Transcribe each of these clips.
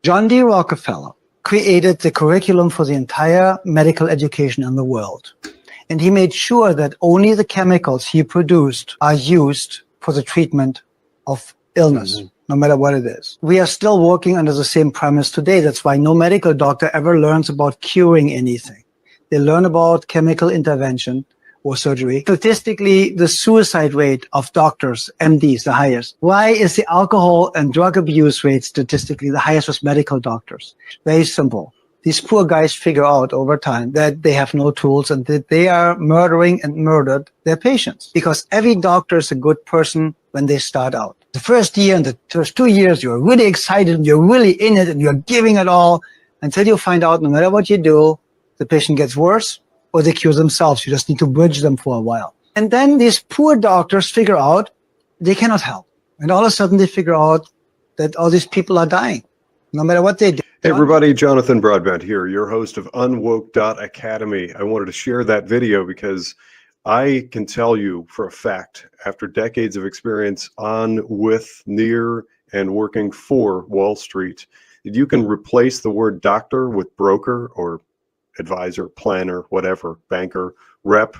John D. Rockefeller created the curriculum for the entire medical education in the world. And he made sure that only the chemicals he produced are used for the treatment of illness, no matter what it is. We are still working under the same premise today. That's why no medical doctor ever learns about curing anything. They learn about chemical intervention or surgery. Statistically, the suicide rate of doctors, MDs, the highest. Why is the alcohol and drug abuse rate statistically the highest with medical doctors? Very simple. These poor guys figure out over time that they have no tools and that they are murdering and murdered their patients. Because every doctor is a good person when they start out. The first year and the first 2 years, you're really excited and you're really in it and you're giving it all until you find out no matter what you do, the patient gets worse or they cure themselves. You just need to bridge them for a while. And then these poor doctors figure out they cannot help. And all of a sudden they figure out that all these people are dying, no matter what they do. Hey everybody, Jonathan Broadbent here, your host of UnWoke.Academy. I wanted to share that video because I can tell you for a fact, after decades of experience on, with, near, and working for Wall Street, that you can replace the word doctor with broker or advisor, planner, whatever, banker, rep,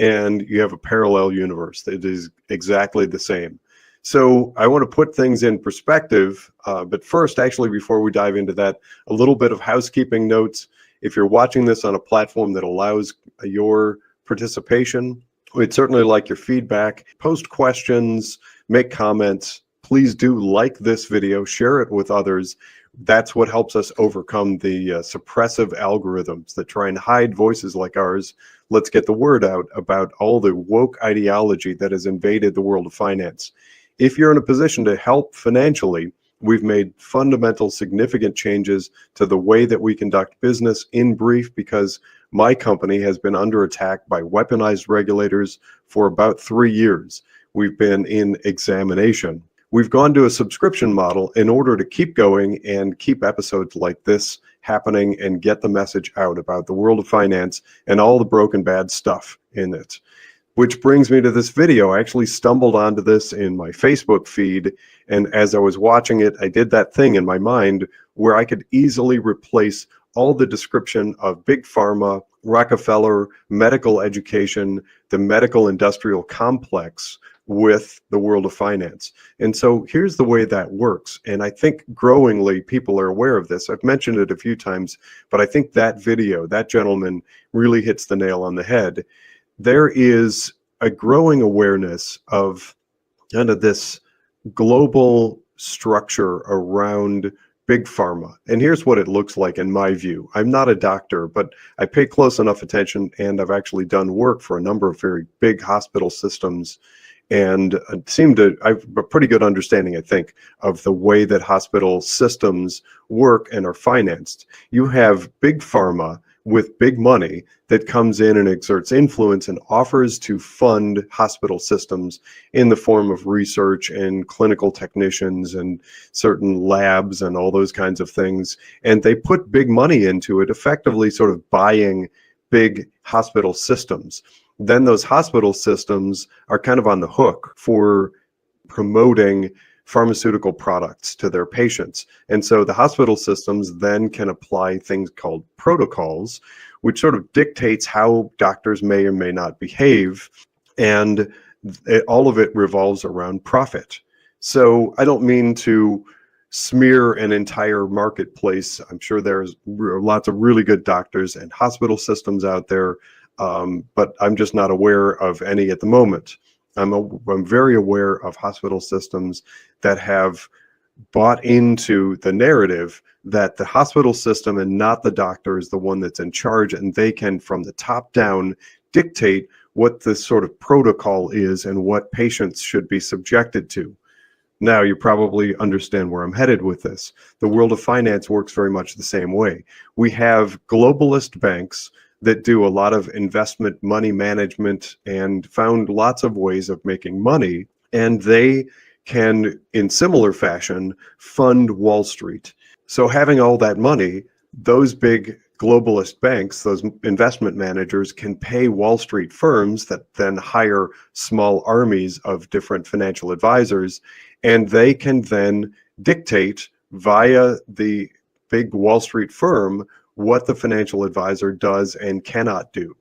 and you have a parallel universe that is exactly the same. So I want to put things in perspective, but first, actually, before we dive into that, a little bit of housekeeping notes. If you're watching this on a platform that allows your participation, we'd certainly like your feedback. Post questions, make comments. Please do like this video, share it with others. That's what helps us overcome the suppressive algorithms that try and hide voices like ours. Let's get the word out about all the woke ideology that has invaded the world of finance. If you're in a position to help financially, we've made fundamental, significant changes to the way that we conduct business. In brief, because my company has been under attack by weaponized regulators for about 3 years. We've been in examination. We've gone to a subscription model in order to keep going and keep episodes like this happening and get the message out about the world of finance and all the broken bad stuff in it. Which brings me to this video. I actually stumbled onto this in my Facebook feed, and as I was watching it, I did that thing in my mind where I could easily replace all the description of big pharma, Rockefeller, medical education, the medical industrial complex with the world of finance. And so here's the way that works. And I think growingly people are aware of this. I've mentioned it a few times, but I think that video, that gentleman really hits the nail on the head. There is a growing awareness of kind of this global structure around big pharma. And here's what it looks like in my view. I'm not a doctor, but I pay close enough attention, and I've actually done work for a number of very big hospital systems, and I have a pretty good understanding, I think, of the way that hospital systems work and are financed. You have big pharma with big money that comes in and exerts influence and offers to fund hospital systems in the form of research and clinical technicians and certain labs and all those kinds of things. And they put big money into it, effectively sort of buying big hospital systems. Then those hospital systems are kind of on the hook for promoting pharmaceutical products to their patients. And so the hospital systems then can apply things called protocols, which sort of dictates how doctors may or may not behave. And all of it revolves around profit. So I don't mean to smear an entire marketplace. I'm sure there's lots of really good doctors and hospital systems out there, but I'm just not aware of any at the moment. I'm very aware of hospital systems that have bought into the narrative that the hospital system and not the doctor is the one that's in charge, and they can, from the top down, dictate what this sort of protocol is and what patients should be subjected to. Now, you probably understand where I'm headed with this. The world of finance works very much the same way. We have globalist banks that do a lot of investment money management and found lots of ways of making money, and they can, in similar fashion, fund Wall Street. So having all that money, those big globalist banks, those investment managers, can pay Wall Street firms that then hire small armies of different financial advisors, and they can then dictate via the big Wall Street firm what the financial advisor does and cannot do.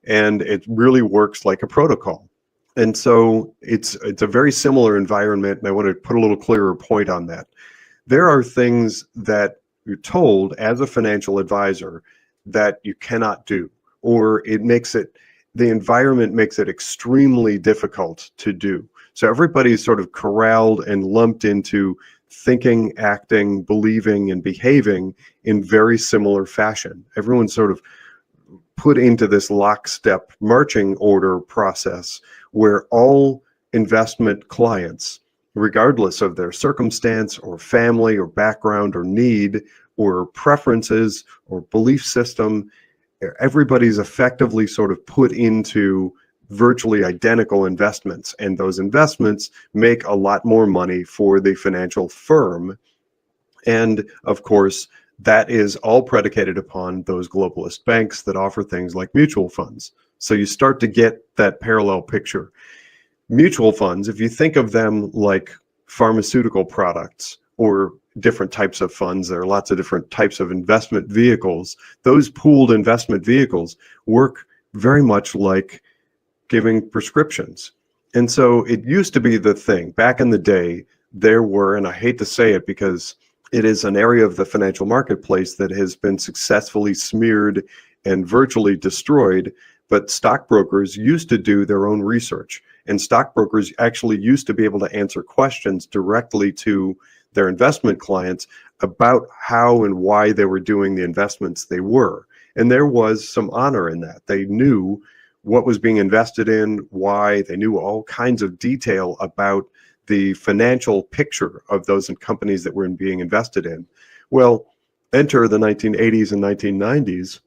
And it really works like a protocol. And so it's a very similar environment, and I want to put a little clearer point on that. There are things that you're told as a financial advisor that you cannot do, or the environment makes it extremely difficult to do. So everybody's sort of corralled and lumped into thinking, acting, believing, and behaving in very similar fashion. Everyone's sort of put into this lockstep marching order process where all investment clients, regardless of their circumstance or family or background or need or preferences or belief system, everybody's effectively sort of put into virtually identical investments, and those investments make a lot more money for the financial firm. And of course, that is all predicated upon those globalist banks that offer things like mutual funds. So you start to get that parallel picture. Mutual funds, if you think of them like pharmaceutical products or different types of funds, there are lots of different types of investment vehicles. Those pooled investment vehicles work very much like giving prescriptions. And so it used to be the thing. Back in the day, there were, and I hate to say it because it is an area of the financial marketplace that has been successfully smeared and virtually destroyed, but stockbrokers used to do their own research. And stockbrokers actually used to be able to answer questions directly to their investment clients about how and why they were doing the investments they were. And there was some honor in that. They knew what was being invested in, why. They knew all kinds of detail about the financial picture of those companies that were being invested in. Well, enter the 1980s and 1990s,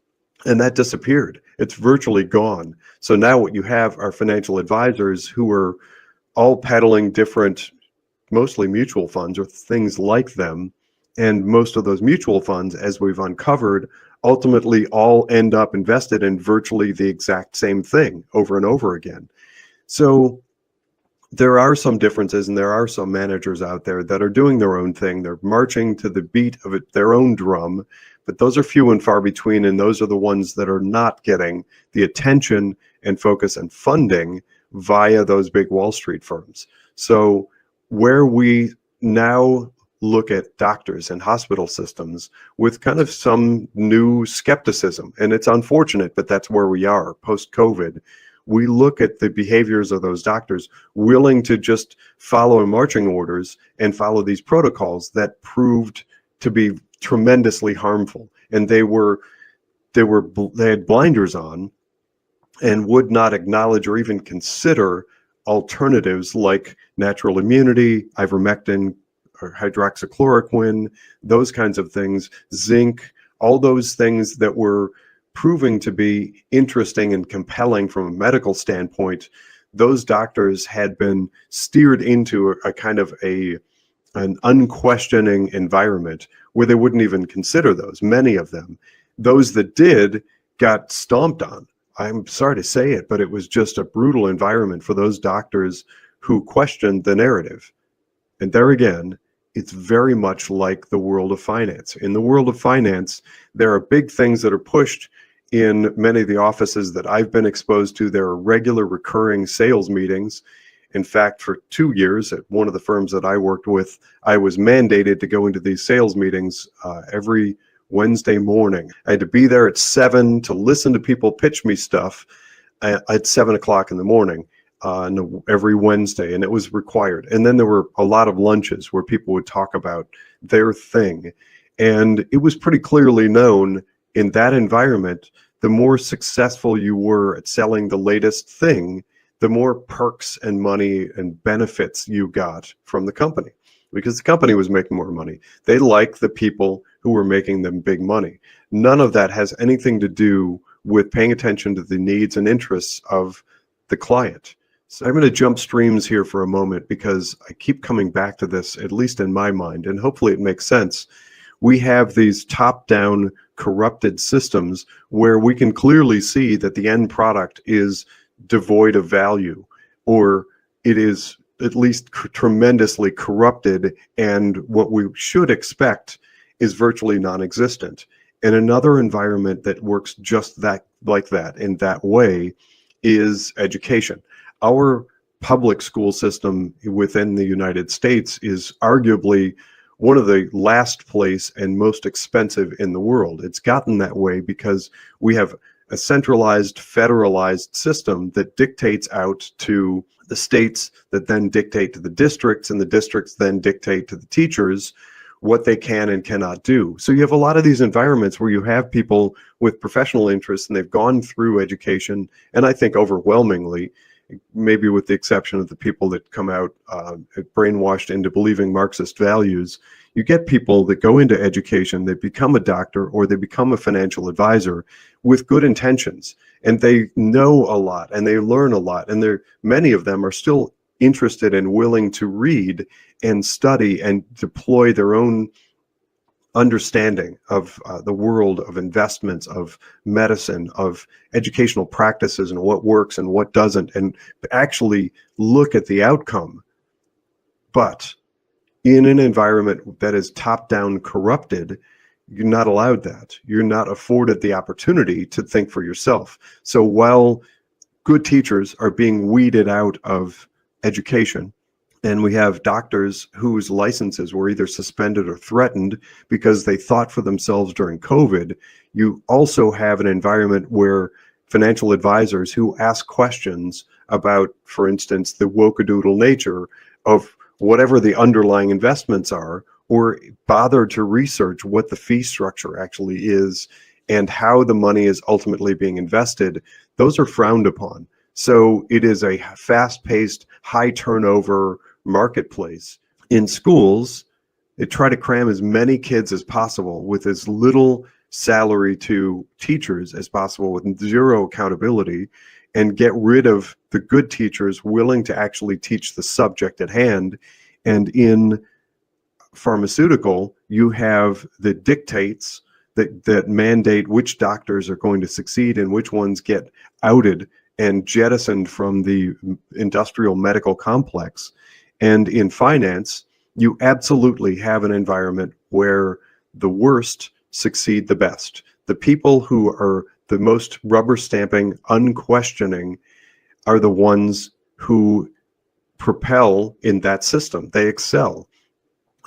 and that disappeared. It's virtually gone. So now what you have are financial advisors who are all peddling different, mostly mutual funds or things like them. And most of those mutual funds, as we've uncovered, ultimately all end up invested in virtually the exact same thing over and over again. So there are some differences, and there are some managers out there that are doing their own thing. They're marching to the beat of their own drum, but those are few and far between, and those are the ones that are not getting the attention and focus and funding via those big Wall Street firms. So where we now look at doctors and hospital systems with kind of some new skepticism, and it's unfortunate, but that's where we are post-COVID. We look at the behaviors of those doctors willing to just follow marching orders and follow these protocols that proved to be tremendously harmful. And they had blinders on and would not acknowledge or even consider alternatives like natural immunity, ivermectin, or hydroxychloroquine, those kinds of things, zinc, all those things that were proving to be interesting and compelling from a medical standpoint. Those doctors had been steered into a kind of an unquestioning environment where they wouldn't even consider those, many of them. Those that did got stomped on. I'm sorry to say it, but it was just a brutal environment for those doctors who questioned the narrative. And there again, it's very much like the world of finance. In the world of finance, there are big things that are pushed in many of the offices that I've been exposed to. There are regular recurring sales meetings. In fact, for 2 years at one of the firms that I worked with, I was mandated to go into these sales meetings every Wednesday morning. I had to be there at 7 to listen to people pitch me stuff at 7 o'clock in the morning every Wednesday, and it was required. And then there were a lot of lunches where people would talk about their thing. And it was pretty clearly known in that environment, the more successful you were at selling the latest thing, the more perks and money and benefits you got from the company, because the company was making more money. They liked the people who were making them big money. None of that has anything to do with paying attention to the needs and interests of the client. So I'm going to jump streams here for a moment because I keep coming back to this, at least in my mind, and hopefully it makes sense. We have these top-down corrupted systems where we can clearly see that the end product is devoid of value, or it is at least tremendously corrupted. And what we should expect is virtually non-existent. And another environment that works just that like that in that way is education. Our public school system within the United States is arguably one of the last place and most expensive in the world. It's gotten that way because we have a centralized, federalized system that dictates out to the states, that then dictate to the districts, and the districts then dictate to the teachers what they can and cannot do. So you have a lot of these environments where you have people with professional interests and they've gone through education, and I think overwhelmingly, maybe with the exception of the people that come out brainwashed into believing Marxist values, you get people that go into education, they become a doctor or they become a financial advisor with good intentions, and they know a lot and they learn a lot, and many of them are still interested and willing to read and study and deploy their own understanding of the world of investments, of medicine, of educational practices, and what works and what doesn't, and actually look at the outcome. But in an environment that is top-down corrupted, you're not allowed that. You're not afforded the opportunity to think for yourself. So while good teachers are being weeded out of education, and we have doctors whose licenses were either suspended or threatened because they thought for themselves during COVID, you also have an environment where financial advisors who ask questions about, for instance, the woke-a-doodle nature of whatever the underlying investments are, or bother to research what the fee structure actually is and how the money is ultimately being invested, those are frowned upon. So it is a fast-paced, high-turnover marketplace. In schools, they try to cram as many kids as possible with as little salary to teachers as possible, with zero accountability, and get rid of the good teachers willing to actually teach the subject at hand. And in pharmaceutical, you have the dictates that mandate which doctors are going to succeed and which ones get outed and jettisoned from the industrial medical complex. And in finance, you absolutely have an environment where the worst succeed the best. The people who are the most rubber stamping, unquestioning, are the ones who propel in that system. They excel.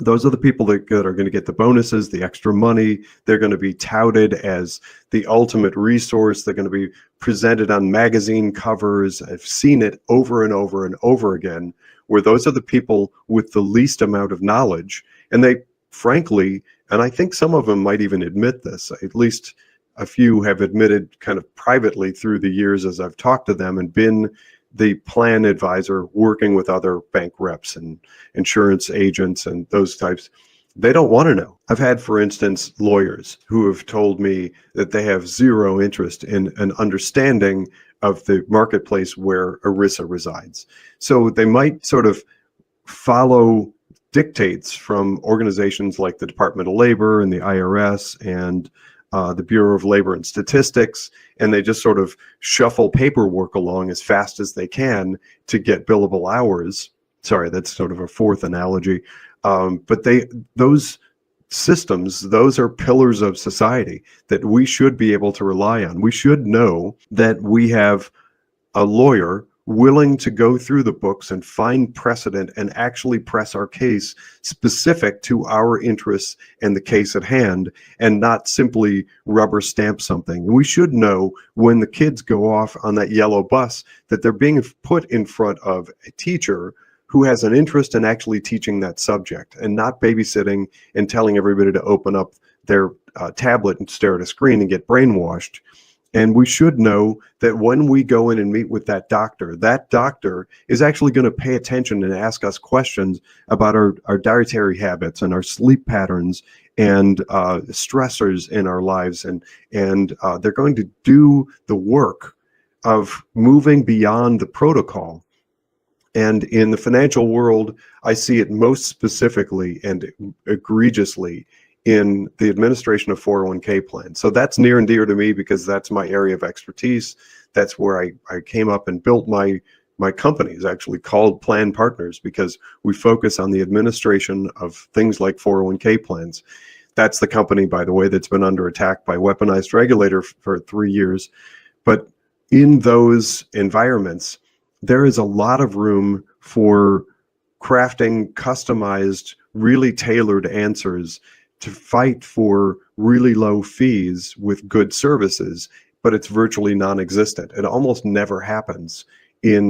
Those are the people that are going to get the bonuses, the extra money. They're going to be touted as the ultimate resource. They're going to be presented on magazine covers. I've seen it over and over and over again, where those are the people with the least amount of knowledge. And they, frankly, and I think some of them might even admit this, at least a few have admitted kind of privately through the years as I've talked to them and been the plan advisor working with other bank reps and insurance agents and those types. They don't want to know. I've had, for instance, lawyers who have told me that they have zero interest in an understanding of the marketplace where ERISA resides. So they might sort of follow dictates from organizations like the Department of Labor and the IRS and the Bureau of Labor and Statistics, and they just sort of shuffle paperwork along as fast as they can to get billable hours. Sorry, that's sort of a fourth analogy. But those systems, those are pillars of society that we should be able to rely on. We should know that we have a lawyer willing to go through the books and find precedent and actually press our case specific to our interests and the case at hand, and not simply rubber stamp something. And we should know when the kids go off on that yellow bus that they're being put in front of a teacher who has an interest in actually teaching that subject, and not babysitting and telling everybody to open up their tablet and stare at a screen and get brainwashed. And we should know that when we go in and meet with that doctor is actually going to pay attention and ask us questions about our dietary habits and our sleep patterns and stressors in our lives. And they're going to do the work of moving beyond the protocol. And in the financial world, I see it most specifically and egregiously in the administration of 401k plans. So that's near and dear to me because that's my area of expertise. That's where I came up and built my company, is actually called Plan Partners, because we focus on the administration of things like 401k plans. That's the company, by the way, that's been under attack by weaponized regulator for 3 years. But in those environments, there is a lot of room for crafting customized, really tailored answers to fight for really low fees with good services, but it's virtually non-existent. It almost never happens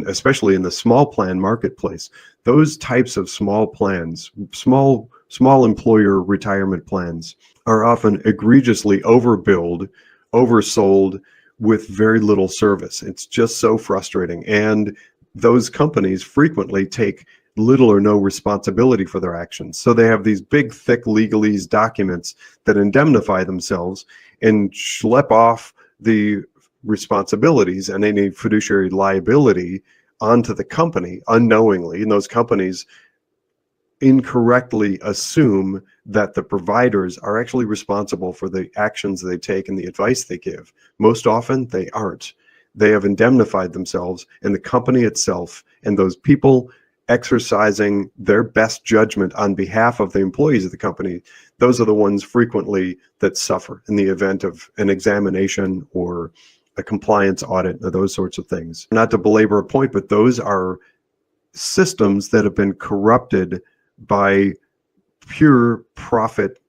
especially in the small plan marketplace. Those types of small plans, small employer retirement plans, are often egregiously overbilled, oversold, with very little service. It's just so frustrating. And those companies frequently take little or no responsibility for their actions. So they have these big, thick legalese documents that indemnify themselves and schlep off the responsibilities and any fiduciary liability onto the company unknowingly. And those companies incorrectly assume that the providers are actually responsible for the actions they take and the advice they give. Most often they aren't. They have indemnified themselves, and the company itself and those people exercising their best judgment on behalf of the employees of the company, those are the ones frequently that suffer in the event of an examination or a compliance audit or those sorts of things. Not to belabor a point, but those are systems that have been corrupted by pure profit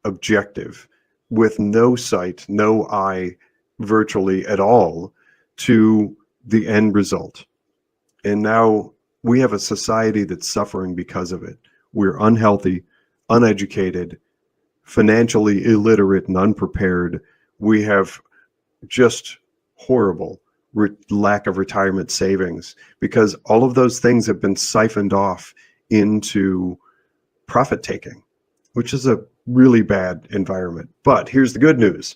objective, with no sight, no eye virtually at all to the end result. And now we have a society that's suffering because of it. We're unhealthy, uneducated, financially illiterate and unprepared. We have just horrible lack of retirement savings because all of those things have been siphoned off into profit taking, which is a really bad environment. But here's the good news.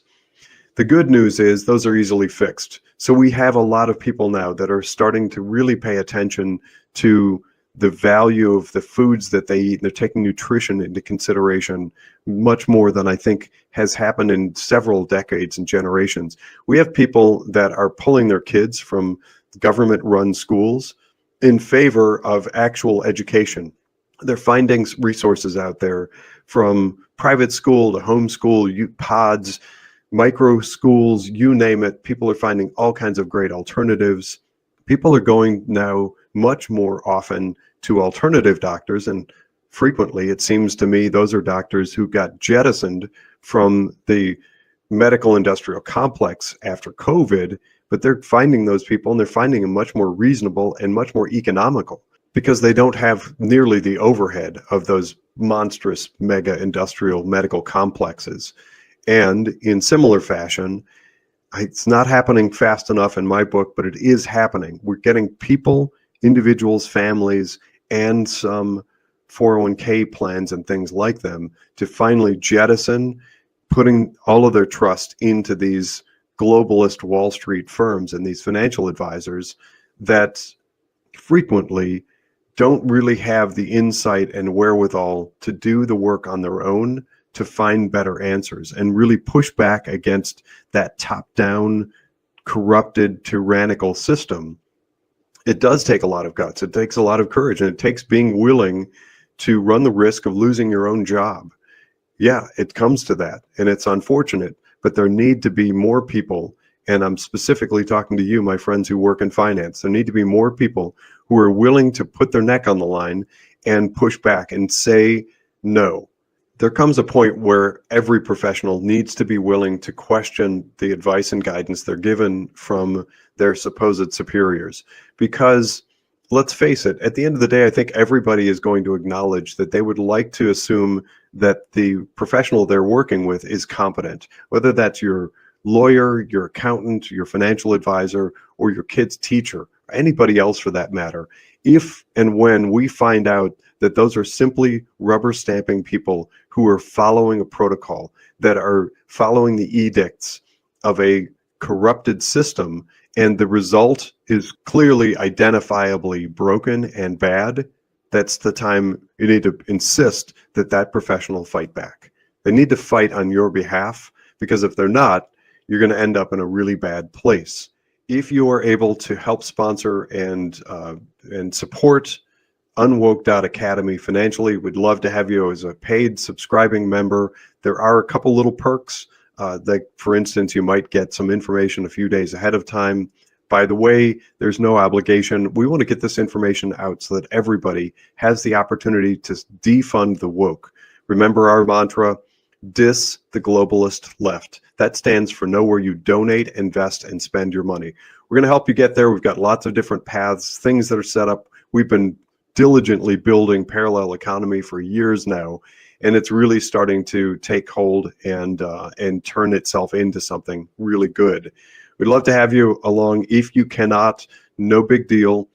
The good news is those are easily fixed. So we have a lot of people now that are starting to really pay attention to the value of the foods that they eat, and they're taking nutrition into consideration much more than I think has happened in several decades and generations. We have people that are pulling their kids from government-run schools in favor of actual education. They're finding resources out there from private school to homeschool, pods, micro schools, you name it. People are finding all kinds of great alternatives. People are going now much more often to alternative doctors, and frequently it seems to me those are doctors who got jettisoned from the medical industrial complex after COVID, but they're finding those people and they're finding them much more reasonable and much more economical because they don't have nearly the overhead of those monstrous mega industrial medical complexes. And in similar fashion, it's not happening fast enough in my book, but it is happening. We're getting people, individuals, families, and some 401k plans and things like them to finally jettison putting all of their trust into these globalist Wall Street firms and these financial advisors that frequently don't really have the insight and wherewithal to do the work on their own to find better answers and really push back against that top-down, corrupted, tyrannical system. It does take a lot of guts. It takes a lot of courage, and it takes being willing to run the risk of losing your own job. Yeah, it comes to that, and it's unfortunate, but there need to be more people, and I'm specifically talking to you, my friends who work in finance. There need to be more people who are willing to put their neck on the line and push back and say no. There comes a point where every professional needs to be willing to question the advice and guidance they're given from their supposed superiors. Because let's face it, at the end of the day, I think everybody is going to acknowledge that they would like to assume that the professional they're working with is competent, whether that's your lawyer, your accountant, your financial advisor, or your kid's teacher, or anybody else for that matter. If and when we find out that those are simply rubber stamping people who are following a protocol, that are following the edicts of a corrupted system, and the result is clearly identifiably broken and bad, that's the time you need to insist that that professional fight back. They need to fight on your behalf, because if they're not, you're going to end up in a really bad place. If you are able to help sponsor and support UnWoke.academy financially. We'd love to have you as a paid subscribing member. There are a couple little perks. Like, for instance, you might get some information a few days ahead of time. By the way, there's no obligation. We want to get this information out so that everybody has the opportunity to defund the woke. Remember our mantra, dis the globalist left. That stands for know where you donate, invest, and spend your money. We're going to help you get there. We've got lots of different paths, things that are set up. We've been diligently building parallel economy for years now, and it's really starting to take hold and turn itself into something really good. We'd love to have you along. If you cannot, no big deal.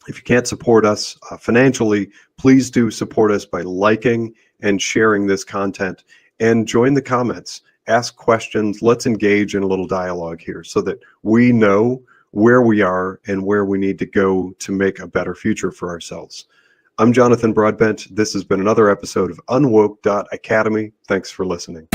If you can't support us financially, please do support us by liking and sharing this content, and join the comments. Ask questions. Let's engage in a little dialogue here so that we know where we are and where we need to go to make a better future for ourselves. I'm Jonathan Broadbent. This has been another episode of UnWoke.academy. Thanks for listening.